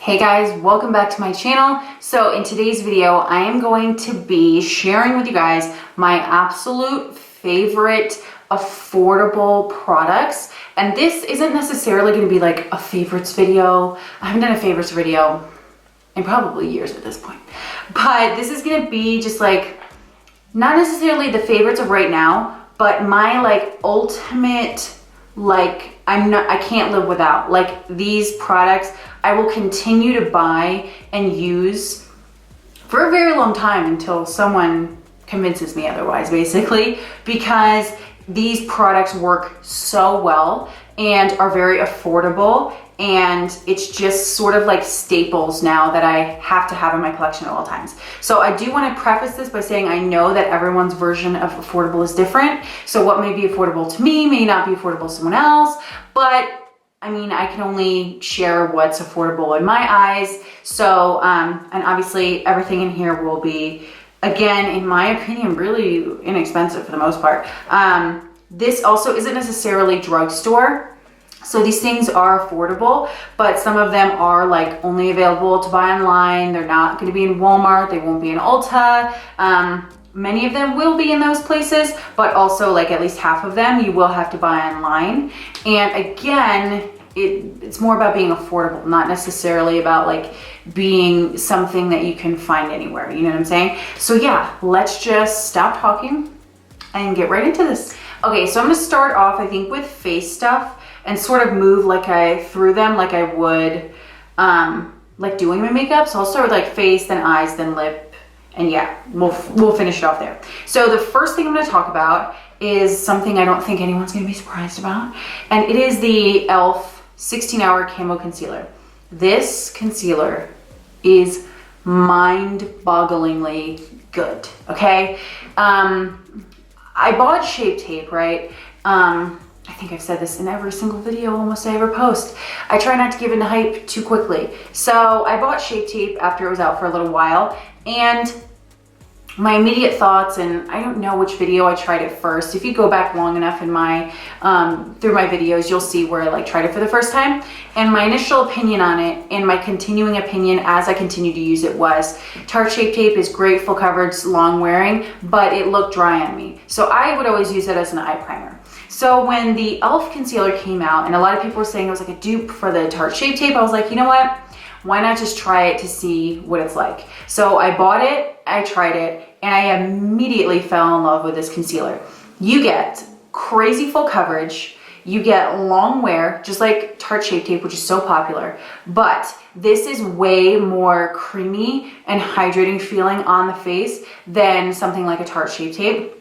Hey guys, welcome back to my channel. So in today's video, I am going to be sharing with you guys my absolute favorite affordable products. And this isn't necessarily going to be like a favorites video. I haven't done a favorites video in probably years at this point. But this is going to be just like, not necessarily the favorites of right now, but my like ultimate, like I can't live without. Like these products I will continue to buy and use for a very long time until someone convinces me otherwise, basically, because these products work so well and are very affordable, and it's just sort of like staples now that I have to have in my collection at all times. So I do want to preface this by saying I know that everyone's version of affordable is different. So what may be affordable to me may not be affordable to someone else, but I mean, I can only share what's affordable in my eyes. So, and obviously everything in here will be, again, in my opinion, really inexpensive for the most part. This also isn't necessarily drugstore. So these things are affordable, but some of them are like only available to buy online. They're not going to be in Walmart. They won't be in Ulta. Many of them will be in those places, but also like at least half of them you will have to buy online. And again, it's more about being affordable, not necessarily about like being something that you can find anywhere. You know what I'm saying? So yeah, let's just stop talking and get right into this. Okay, so I'm gonna start off, I think, with face stuff and sort of move like I through them like I would like doing my makeup. So I'll start with like face, then eyes, then lip. And yeah, we'll finish it off there. So the first thing I'm gonna talk about is something I don't think anyone's gonna be surprised about. And it is the e.l.f. 16-Hour Camo Concealer. This concealer is mind-bogglingly good, okay? I bought Shape Tape, right? I think I've said this in every single video almost I ever post. I try not to give into hype too quickly. So I bought Shape Tape after it was out for a little while, and my immediate thoughts, and I don't know which video I tried it first. If you go back long enough in my through my videos, you'll see where I like tried it for the first time. And my initial opinion on it and my continuing opinion as I continue to use it was Tarte Shape Tape is great, full coverage, long wearing, but it looked dry on me. So I would always use it as an eye primer. So when the e.l.f. concealer came out, and a lot of people were saying it was like a dupe for the Tarte Shape Tape, I was like, you know what? Why not just try it to see what it's like? So I bought it, I tried it, and I immediately fell in love with this concealer. You get crazy full coverage, you get long wear, just like Tarte Shape Tape, which is so popular, but this is way more creamy and hydrating feeling on the face than something like a Tarte Shape Tape.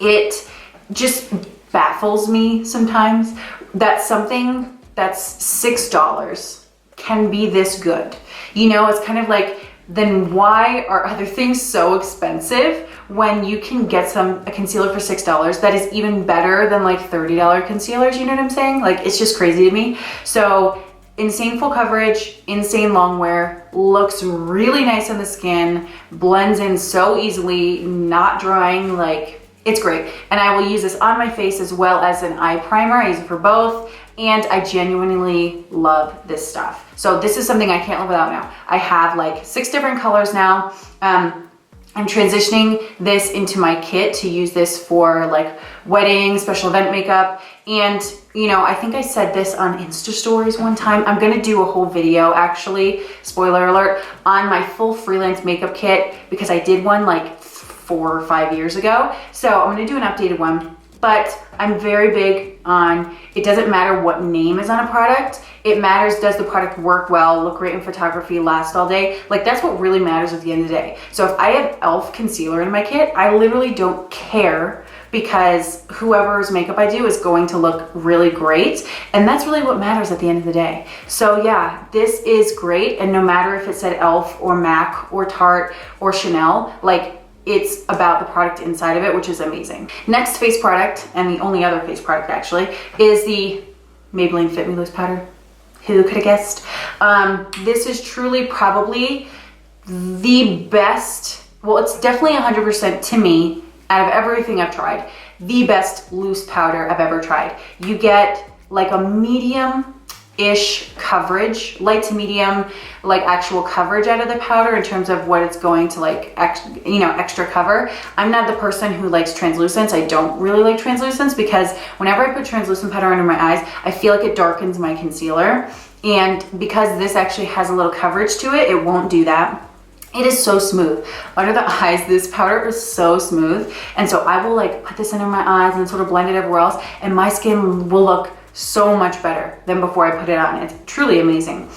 It just baffles me sometimes that something that's $6 can be this good. You know, it's kind of like, then why are other things so expensive when you can get a concealer for $6 that is even better than like $30 concealers? You know what I'm saying? Like, it's just crazy to me. So insane full coverage, insane long wear, looks really nice on the skin, blends in so easily, not drying, like it's great. And I will use this on my face as well as an eye primer. I use it for both. And I genuinely love this stuff. So this is something I can't live without now. I have like 6 different colors now. I'm transitioning this into my kit to use this for like weddings, special event makeup. And you know, I think I said this on Insta stories one time. I'm gonna do a whole video, actually, spoiler alert, on my full freelance makeup kit because I did one like 4 or 5 years ago. So I'm gonna do an updated one. But I'm very big on, it doesn't matter what name is on a product. It matters, does the product work well, look great in photography, last all day? Like, that's what really matters at the end of the day. So if I have e.l.f. concealer in my kit, I literally don't care because whoever's makeup I do is going to look really great. And that's really what matters at the end of the day. So yeah, this is great. And no matter if it said e.l.f. or MAC or Tarte or Chanel, like, it's about the product inside of it, which is amazing. Next face product, and the only other face product actually, is the Maybelline Fit Me Loose Powder. Who could have guessed? This is truly probably the best, well, it's definitely 100% to me, out of everything I've tried, the best loose powder I've ever tried. You get like a medium light-ish coverage, light to medium, like actual coverage out of the powder in terms of what it's going to like, you know, extra cover. I'm not the person who likes translucents. I don't really like translucents because whenever I put translucent powder under my eyes, I feel like it darkens my concealer. And because this actually has a little coverage to it, it won't do that. It is so smooth. Under the eyes, this powder is so smooth. And so I will like put this under my eyes and sort of blend it everywhere else, and my skin will look so much better than before I put it on. It's truly amazing.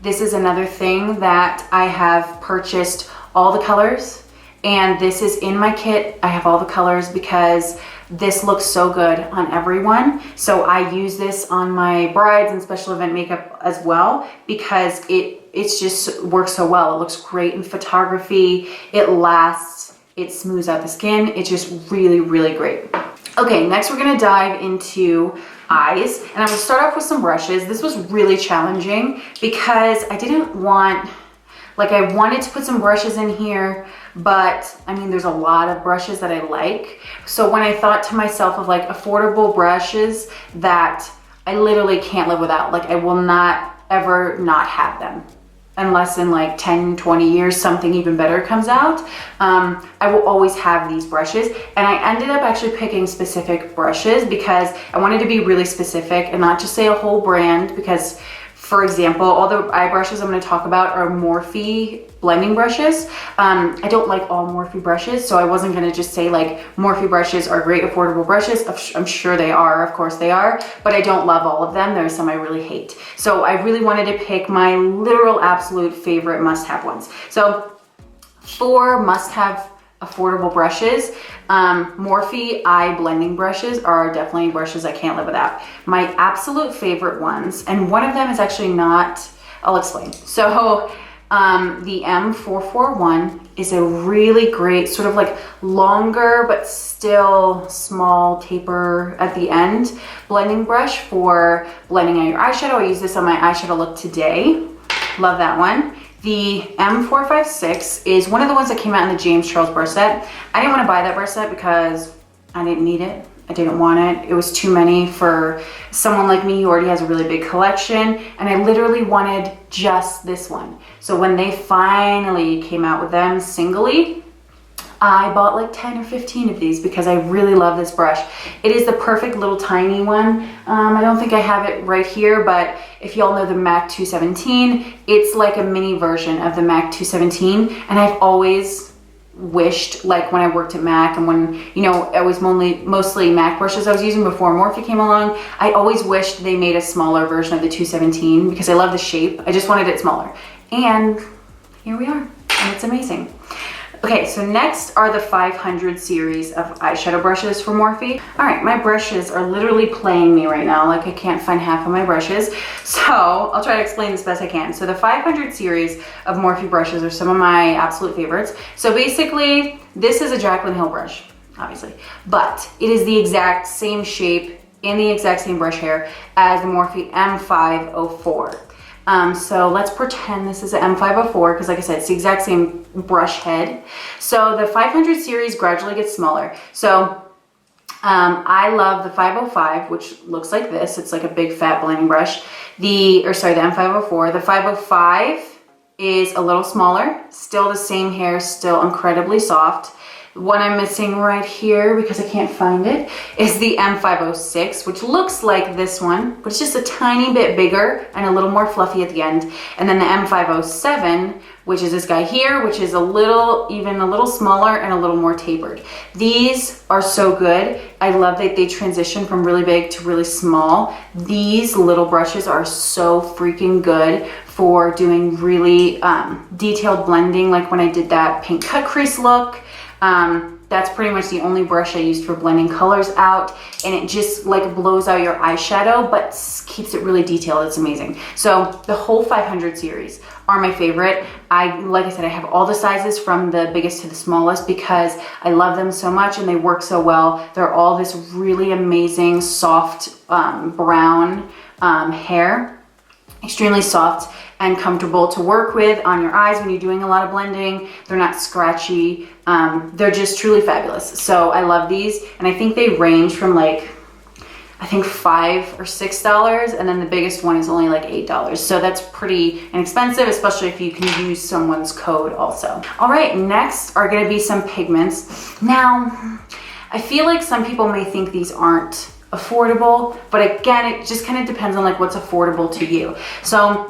This is another thing that I have purchased all the colors, and this is in my kit. I have all the colors because this looks so good on everyone. So I use this on my brides and special event makeup as well because it's just works so well. It looks great in photography. It lasts, it smooths out the skin. It's just really, really great. Okay, next we're gonna dive into eyes, and I'm gonna start off with some brushes. This was really challenging because I didn't want, like I wanted to put some brushes in here, but I mean, there's a lot of brushes that I like. So when I thought to myself of like affordable brushes that I literally can't live without, like I will not ever not have them. Unless in like 10, 20 years, something even better comes out. I will always have these brushes. And I ended up actually picking specific brushes because I wanted to be really specific and not just say a whole brand, because for example, all the eye brushes I'm going to talk about are Morphe blending brushes. I don't like all Morphe brushes, so I wasn't going to just say like Morphe brushes are great affordable brushes. I'm sure they are, of course they are, but I don't love all of them. There are some I really hate. So I really wanted to pick my literal absolute favorite must-have ones. So 4 must-have affordable brushes. Morphe eye blending brushes are definitely brushes I can't live without. My absolute favorite ones, and one of them is actually not, I'll explain. So the M441 is a really great sort of like longer but still small taper at the end blending brush for blending out your eyeshadow. I use this on my eyeshadow look today. Love that one. The M456 is one of the ones that came out in the James Charles brush set. I didn't want to buy that brush set because I didn't need it. I didn't want it. It was too many for someone like me who already has a really big collection, and I literally wanted just this one. So when they finally came out with them singly, I bought like 10 or 15 of these because I really love this brush. It is the perfect little tiny one. I don't think I have it right here, but if y'all know the MAC 217, it's like a mini version of the MAC 217, and I've always wished, like when I worked at MAC and when, you know, I was mostly MAC brushes I was using before Morphe came along, I always wished they made a smaller version of the 217 because I love the shape. I just wanted it smaller. And here we are, and it's amazing. Okay, so next are the 500 series of eyeshadow brushes for Morphe. All right, my brushes are literally playing me right now. Like I can't find half of my brushes. So I'll try to explain this best I can. So the 500 series of Morphe brushes are some of my absolute favorites. So basically, this is a Jaclyn Hill brush, obviously, but it is the exact same shape and the exact same brush hair as the Morphe M504. So let's pretend this is an M504 because like I said, it's the exact same brush head. So the 500 series gradually gets smaller. So I love the 505, which looks like this. It's like a big fat blending brush. The M504. The 505 is a little smaller, still the same hair, still incredibly soft. What I'm missing right here, because I can't find it, is the M506, which looks like this one, but it's just a tiny bit bigger and a little more fluffy at the end. And then the M507, which is this guy here, which is even a little smaller and a little more tapered. These are so good. I love that they transition from really big to really small. These little brushes are so freaking good for doing really detailed blending, like when I did that pink cut crease look. That's pretty much the only brush I used for blending colors out, and it just like blows out your eyeshadow but keeps it really detailed. It's amazing. So the whole 500 series are my favorite. Like I said, I have all the sizes from the biggest to the smallest because I love them so much and they work so well. They're all this really amazing soft brown hair, extremely soft and comfortable to work with on your eyes when you're doing a lot of blending. They're not scratchy. They're just truly fabulous. So I love these, and I think they range from like, I think $5 or $6, and then the biggest one is only like $8. So that's pretty inexpensive, especially if you can use someone's code also. All right, next are gonna be some pigments. Now, I feel like some people may think these aren't affordable, but again, it just kind of depends on like what's affordable to you. So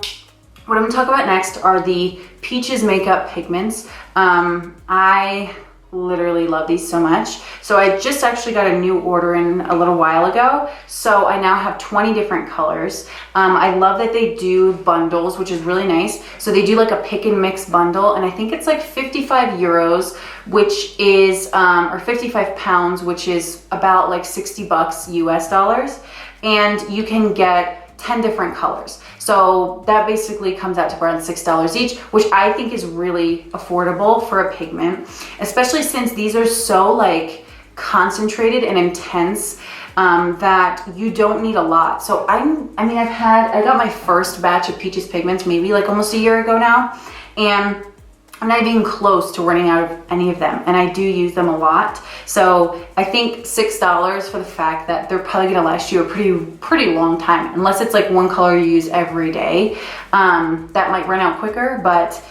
what I'm gonna talk about next are the Peaches Makeup Pigments. I literally love these so much. So I just actually got a new order in a little while ago. So I now have 20 different colors. I love that they do bundles, which is really nice. So they do like a pick and mix bundle, and I think it's like 55 euros, which is, or 55 pounds, which is about like 60 bucks US dollars. And you can get 10 different colors. So that basically comes out to around $6 each, which I think is really affordable for a pigment, especially since these are so like concentrated and intense that you don't need a lot. So I got my first batch of Peaches pigments maybe like almost a year ago now, and I'm not even close to running out of any of them, and I do use them a lot. So I think $6 for the fact that they're probably gonna last you a pretty long time, unless it's like one color you use every day. That might run out quicker, but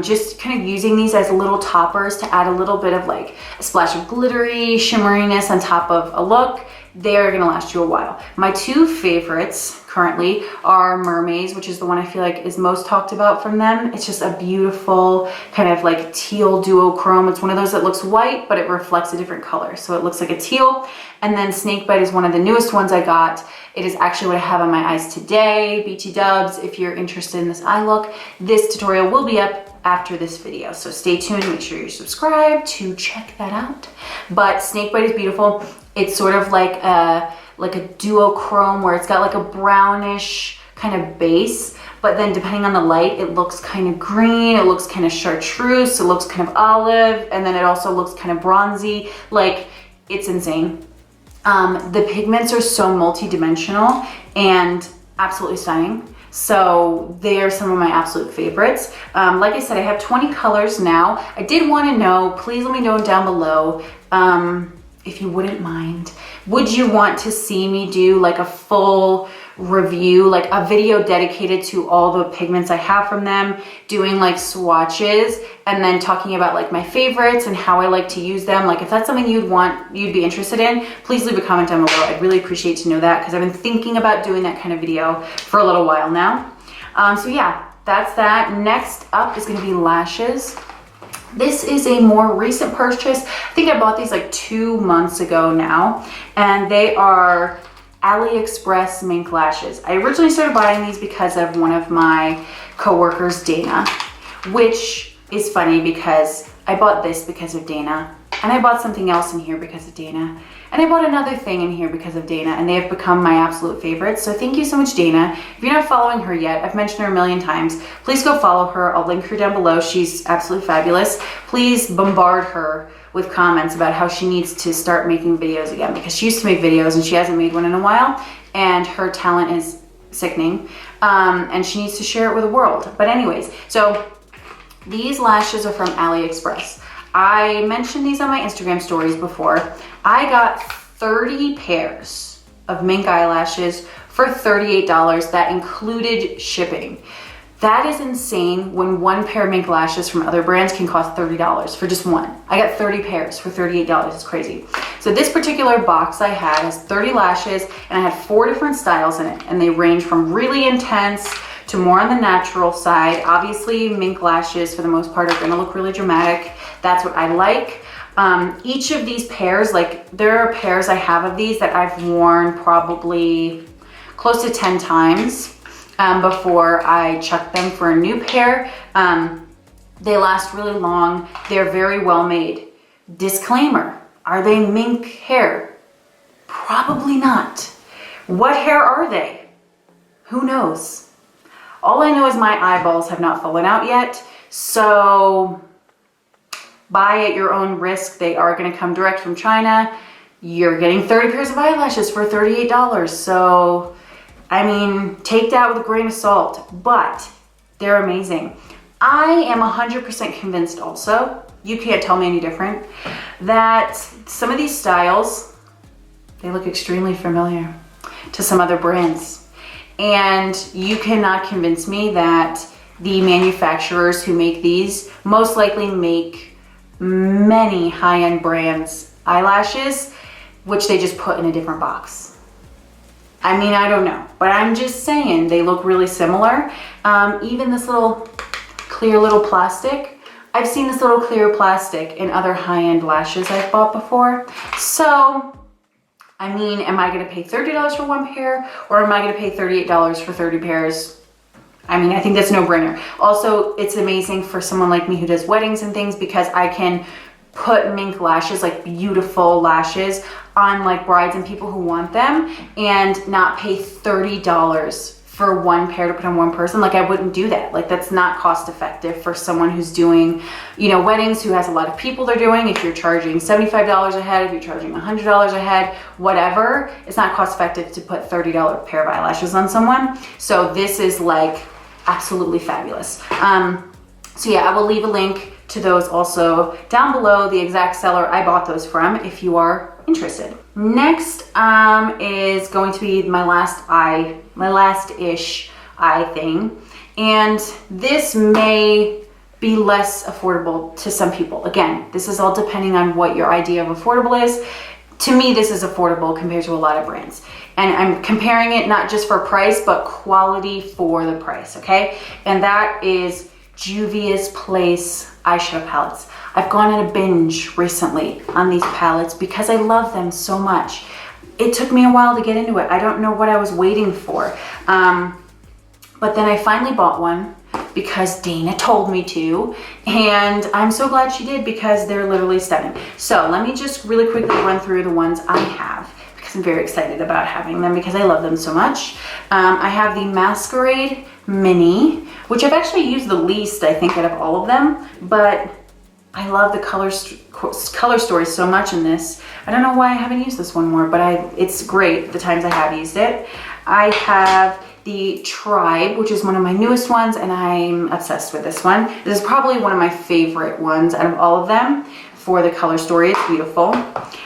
just kind of using these as little toppers to add a little bit of like a splash of glittery shimmeriness on top of a look, they're gonna last you a while. My two favorites currently are Mermaids, which is the one I feel like is most talked about from them. It's just a beautiful kind of like teal duochrome. It's one of those that looks white, but it reflects a different color. So it looks like a teal. And then Snakebite is one of the newest ones I got. It is actually what I have on my eyes today. BT dubs, if you're interested in this eye look, this tutorial will be up after this video. So stay tuned, make sure you're subscribed to check that out. But Snakebite is beautiful. It's sort of like a duochrome where it's got like a brownish kind of base, but then depending on the light, it looks kind of green, it looks kind of chartreuse, it looks kind of olive, and then it also looks kind of bronzy. Like, it's insane. The pigments are so multi-dimensional and absolutely stunning. So they are some of my absolute favorites. Like I said, I have 20 colors now. I did want to know, please let me know down below, if you wouldn't mind, would you want to see me do like a full review, like a video dedicated to all the pigments I have from them, doing like swatches and then talking about like my favorites and how I like to use them? Like if that's something you'd be interested in, please leave a comment down below. I'd really appreciate to know that, because I've been thinking about doing that kind of video for a little while now. So yeah, that's that. Next up is gonna be lashes. This is a more recent purchase. I think I bought these like 2 months ago now, and they are AliExpress mink lashes. I originally started buying these because of one of my coworkers, Dana, which is funny because I bought this because of Dana, and I bought something else in here because of Dana, and I bought another thing in here because of Dana, and they have become my absolute favorites. So thank you so much, Dana. If you're not following her yet, I've mentioned her a million times, please go follow her. I'll link her down below. She's absolutely fabulous. Please bombard her with comments about how she needs to start making videos again, because she used to make videos and she hasn't made one in a while, and her talent is sickening, and she needs to share it with the world. But anyways, so these lashes are from AliExpress. I mentioned these on my Instagram stories before. I got 30 pairs of mink eyelashes for $38. That included shipping. That is insane when one pair of mink lashes from other brands can cost $30 for just one. I got 30 pairs for $38. It's crazy. So this particular box I had has 30 lashes, and I had 4 different styles in it, and they range from really intense to more on the natural side. Obviously, mink lashes for the most part are gonna look really dramatic. That's what I like. Each of these pairs, like there are pairs I have of these that I've worn probably close to 10 times before I chuck them for a new pair. They last really long. They're very well made. Disclaimer, are they mink hair? Probably not. What hair are they? Who knows? All I know is my eyeballs have not fallen out yet, so buy at your own risk. They are going to come direct from China. You're getting 30 pairs of eyelashes for $38. So, I mean, take that with a grain of salt, but they're amazing. I am 100% convinced also, you can't tell me any different, that some of these styles, they look extremely familiar. to some other brands. And you cannot convince me that the manufacturers who make these most likely make many high-end brands eyelashes, which they just put in a different box. I mean, I don't know, but I'm just saying they look really similar. Even this little clear little plastic, I've seen this little clear plastic in other high-end lashes I've bought before. So, I mean, am I gonna pay $30 for one pair, or am I gonna pay $38 for 30 pairs? I mean, I think that's a no-brainer. Also, it's amazing for someone like me who does weddings and things, because I can put mink lashes, like beautiful lashes, on like brides and people who want them, and not pay $30 for one pair to put on one person. Like, I wouldn't do that. Like, that's not cost effective for someone who's doing, you know, weddings, who has a lot of people they're doing. If you're charging $75 a head, if you're charging $100 a head, whatever, it's not cost effective to put $30 pair of eyelashes on someone. So this is like absolutely fabulous. So yeah, I will leave a link to those also down below, the exact seller I bought those from, if you are interested. Next is going to be my last-ish eye thing. And this may be less affordable to some people. Again, this is all depending on what your idea of affordable is. To me, this is affordable compared to a lot of brands. And I'm comparing it not just for price, but quality for the price, okay? And that is Juvia's Place eyeshadow palettes. I've gone on a binge recently on these palettes because I love them so much. It took me a while to get into it. I don't know what I was waiting for. But then I finally bought one because Dana told me to, and I'm so glad she did, because they're literally stunning. So let me just really quickly run through the ones I have, because I'm very excited about having them because I love them so much. I have the Masquerade Mini, which I've actually used the least, I think, out of all of them, but I love the color story so much in this. I don't know why I haven't used this one more, but it's great the times I have used it. I have the Tribe, which is one of my newest ones, and I'm obsessed with this one. This is probably one of my favorite ones out of all of them for the color story. It's beautiful.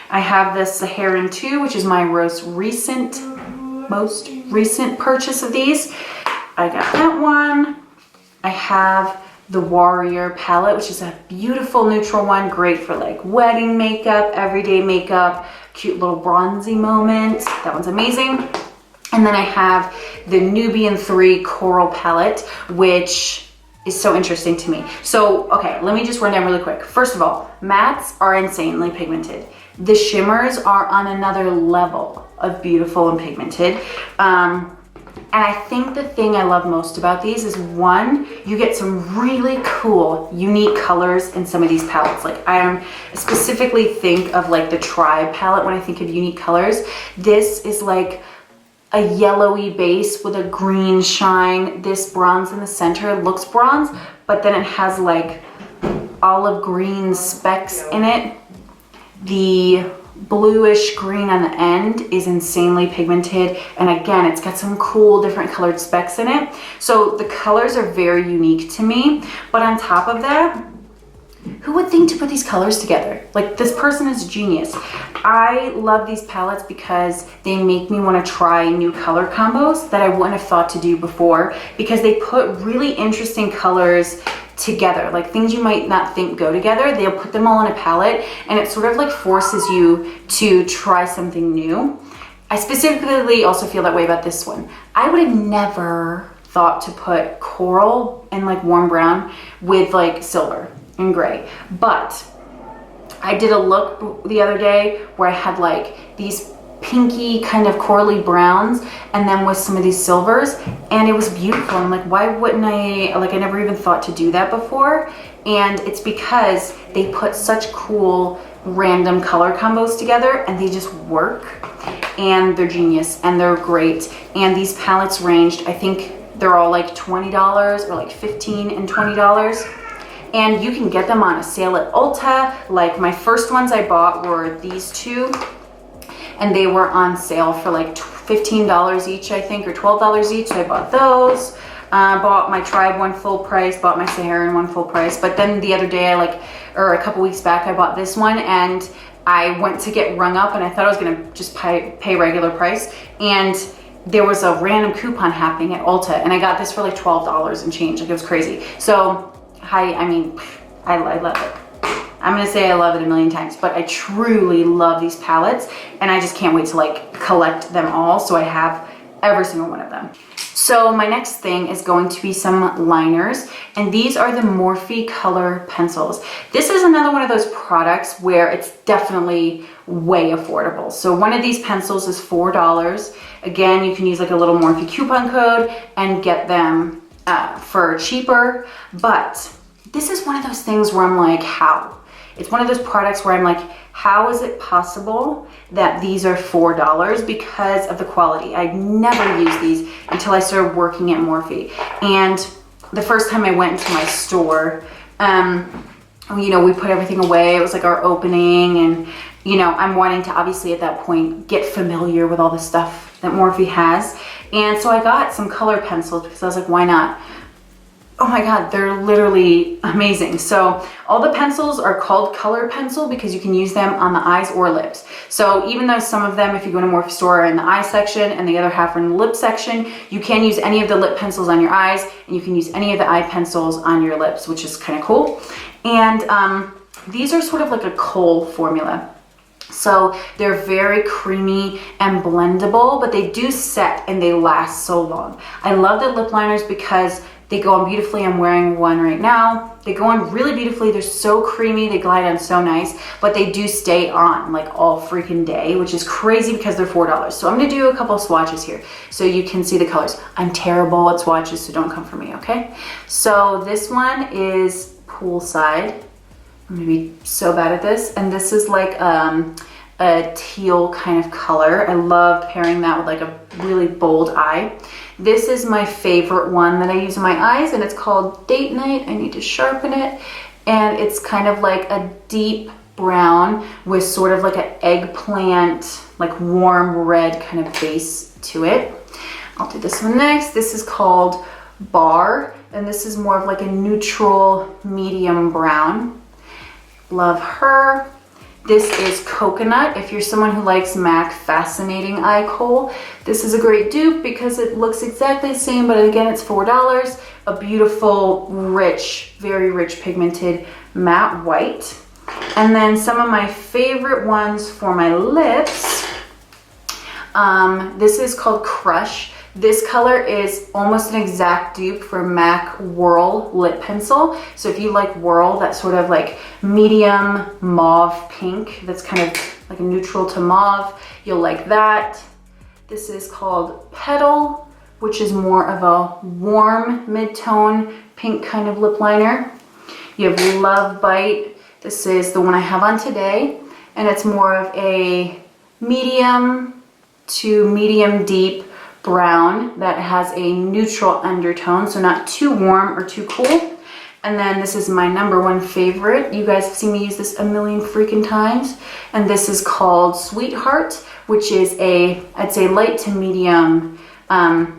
I have the Saharan 2, which is my most recent purchase of these. I got that one. I have the Warrior palette, which is a beautiful neutral one, great for like wedding makeup, everyday makeup, cute little bronzy moments. That one's amazing. And then I have the Nubian 3 Coral palette, which is so interesting to me. So, okay, let me just run down really quick. First of all, mattes are insanely pigmented. The shimmers are on another level of beautiful and pigmented. And I think the thing I love most about these is, one, you get some really cool, unique colors in some of these palettes. Like, I specifically think of like the Tribe palette when I think of unique colors. This is like a yellowy base with a green shine. This bronze in the center looks bronze, but then it has like olive green specks in it. The bluish green on the end is insanely pigmented, and again, it's got some cool different colored specks in it. So the colors are very unique to me, but on top of that, who would think to put these colors together? Like, this person is a genius. I love these palettes because they make me want to try new color combos that I wouldn't have thought to do before, because they put really interesting colors together, like things you might not think go together. They'll put them all in a palette, and it sort of like forces you to try something new. I specifically also feel that way about this one. I would have never thought to put coral and like warm brown with like silver and gray, but I did a look the other day where I had like these pinky kind of corally browns and then with some of these silvers, and it was beautiful. I'm like, why wouldn't I, like, I never even thought to do that before. And it's because they put such cool random color combos together, and they just work, and they're genius and they're great. And these palettes ranged, I think they're all like $20 or like $15 and $20. And you can get them on a sale at Ulta. Like, my first ones I bought were these two, and they were on sale for like $15 each, I think, or $12 each. So I bought those. Bought my Tribe one full price, bought my Saharan one full price. But then the other day, or a couple weeks back, I bought this one, and I went to get rung up and I thought I was gonna just pay regular price, and there was a random coupon happening at Ulta, and I got this for like $12 and change. Like, it was crazy. So I mean, I love it. I'm gonna say I love it a million times, but I truly love these palettes, and I just can't wait to like collect them all, so I have every single one of them. So my next thing is going to be some liners, and these are the Morphe color pencils. This is another one of those products where it's definitely way affordable. So one of these pencils is $4. Again, you can use like a little Morphe coupon code and get them for cheaper, but this is one of those things where I'm like, how? It's one of those products where I'm like, how is it possible that these are $4 because of the quality? I'd never used these until I started working at Morphe. And the first time I went into my store, you know, we put everything away. It was like our opening, and, you know, I'm wanting to obviously at that point get familiar with all the stuff that Morphe has. And so I got some color pencils because I was like, why not? Oh my God, they're literally amazing. So all the pencils are called color pencil because you can use them on the eyes or lips. So even though some of them, if you go to Morphe store, are in the eye section and the other half are in the lip section, you can use any of the lip pencils on your eyes, and you can use any of the eye pencils on your lips, which is kind of cool. And these are sort of like a kohl formula. So they're very creamy and blendable, but they do set and they last so long. I love the lip liners because they go on beautifully. I'm wearing one right now. They go on really beautifully. They're so creamy. They glide on so nice, but they do stay on like all freaking day, which is crazy because they're $4. So I'm gonna do a couple of swatches here so you can see the colors. I'm terrible at swatches, so don't come for me, okay? So this one is Poolside. I'm gonna be so bad at this. And this is like a teal kind of color. I love pairing that with like a really bold eye. This is my favorite one that I use in my eyes, and it's called Date Night. I need to sharpen it. And it's kind of like a deep brown with sort of like an eggplant, like warm red kind of base to it. I'll do this one next. This is called Bar, and this is more of like a neutral medium brown. Love her. This is Coconut. If you're someone who likes MAC Fascinating Eye Kohl, this is a great dupe because it looks exactly the same, but again, it's $4. A beautiful, rich, very rich pigmented matte white. And then some of my favorite ones for my lips, this is called Crush. This color is almost an exact dupe for MAC Whirl Lip Pencil. So if you like Whirl, that sort of like medium mauve pink, that's kind of like a neutral to mauve, you'll like that. This is called Petal, which is more of a warm mid-tone pink kind of lip liner. You have Love Bite. This is the one I have on today, and it's more of a medium to medium deep brown that has a neutral undertone, so not too warm or too cool. And then this is my #1 favorite. You guys have seen me use this a million freaking times. And this is called Sweetheart, which is a, I'd say light to medium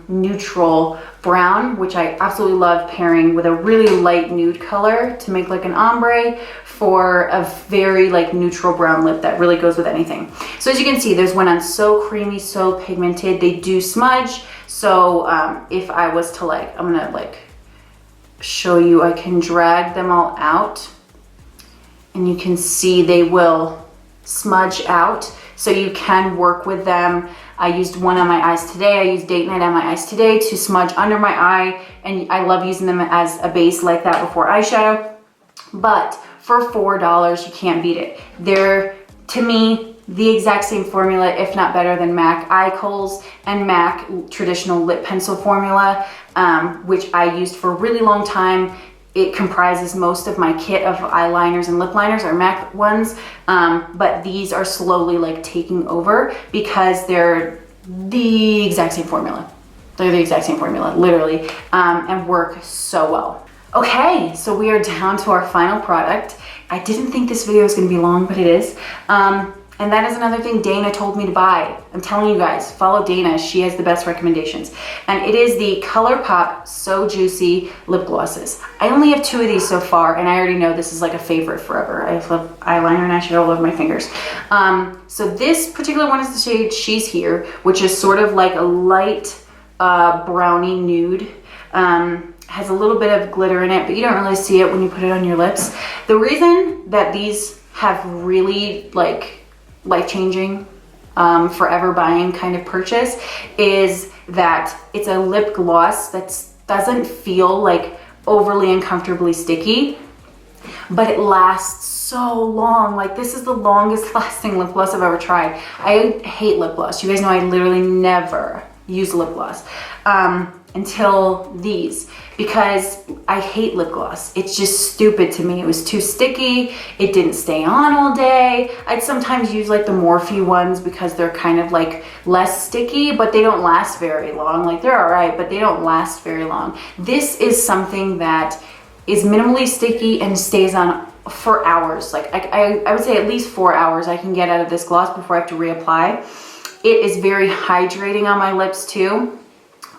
neutral brown, which I absolutely love pairing with a really light nude color to make like an ombre for a very like neutral brown lip that really goes with anything. So as you can see, there's one on so creamy, so pigmented. They do smudge. So if I was to like, I'm gonna like show you, I can drag them all out and you can see they will smudge out. So you can work with them. I used one on my eyes today. I used Date Night on my eyes today to smudge under my eye, and I love using them as a base like that before eyeshadow. But for $4, you can't beat it. They're, to me, the exact same formula, if not better than MAC Eye Kohls and MAC traditional lip pencil formula, which I used for a really long time. It comprises most of my kit of eyeliners and lip liners, are MAC ones, but these are slowly like taking over because they're the exact same formula. They're the exact same formula, literally, and work so well. Okay, so we are down to our final product. I didn't think this video was gonna be long, but it is. And that is another thing Dana told me to buy. I'm telling you guys, follow Dana. She has the best recommendations. And it is the ColourPop So Juicy lip glosses. I only have 2 of these so far, and I already know this is like a favorite forever. I love eyeliner and eyeshadow all over my fingers. So this particular one is the shade She's Here, which is sort of like a light brownie nude. Has a little bit of glitter in it, but you don't really see it when you put it on your lips. The reason that these have really like life-changing, forever buying kind of purchase is that it's a lip gloss that doesn't feel like overly uncomfortably sticky, but it lasts so long. Like, this is the longest lasting lip gloss I've ever tried. I hate lip gloss. You guys know I literally never use lip gloss until these, because I hate lip gloss. It's just stupid to me. It was too sticky. It didn't stay on all day. I'd sometimes use like the Morphe ones because they're kind of like less sticky, but they don't last very long. Like, they're all right, but they don't last very long. This is something that is minimally sticky and stays on for hours. Like, I would say at least 4 hours I can get out of this gloss before I have to reapply. It is very hydrating on my lips too,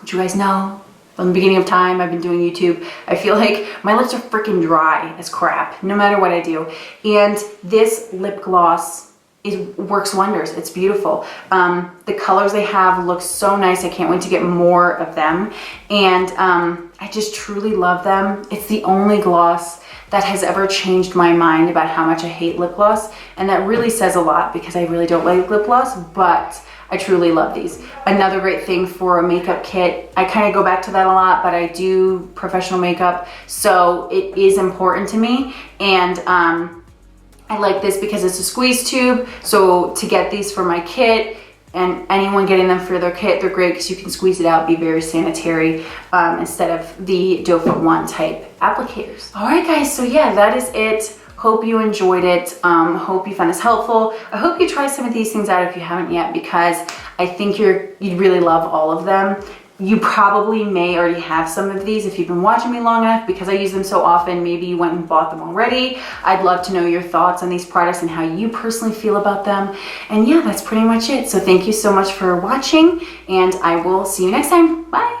which you guys know from the beginning of time I've been doing YouTube. I feel like my lips are freaking dry as crap no matter what I do. And this lip gloss works wonders. It's beautiful. The colors they have look so nice. I can't wait to get more of them. And I just truly love them. It's the only gloss that has ever changed my mind about how much I hate lip gloss. And that really says a lot because I really don't like lip gloss, but I truly love these. Another great thing for a makeup kit, I kind of go back to that a lot, but I do professional makeup, so it is important to me. And I like this because it's a squeeze tube. So to get these for my kit, and anyone getting them for their kit, they're great because you can squeeze it out, be very sanitary, instead of the doe foot 1 type applicators. All right, guys, so yeah, that is it. Hope you enjoyed it. Hope you found this helpful. I hope you try some of these things out if you haven't yet, because I think you'd really love all of them. You probably may already have some of these if you've been watching me long enough, because I use them so often. Maybe you went and bought them already. I'd love to know your thoughts on these products and how you personally feel about them. And yeah, that's pretty much it. So thank you so much for watching, and I will see you next time. Bye.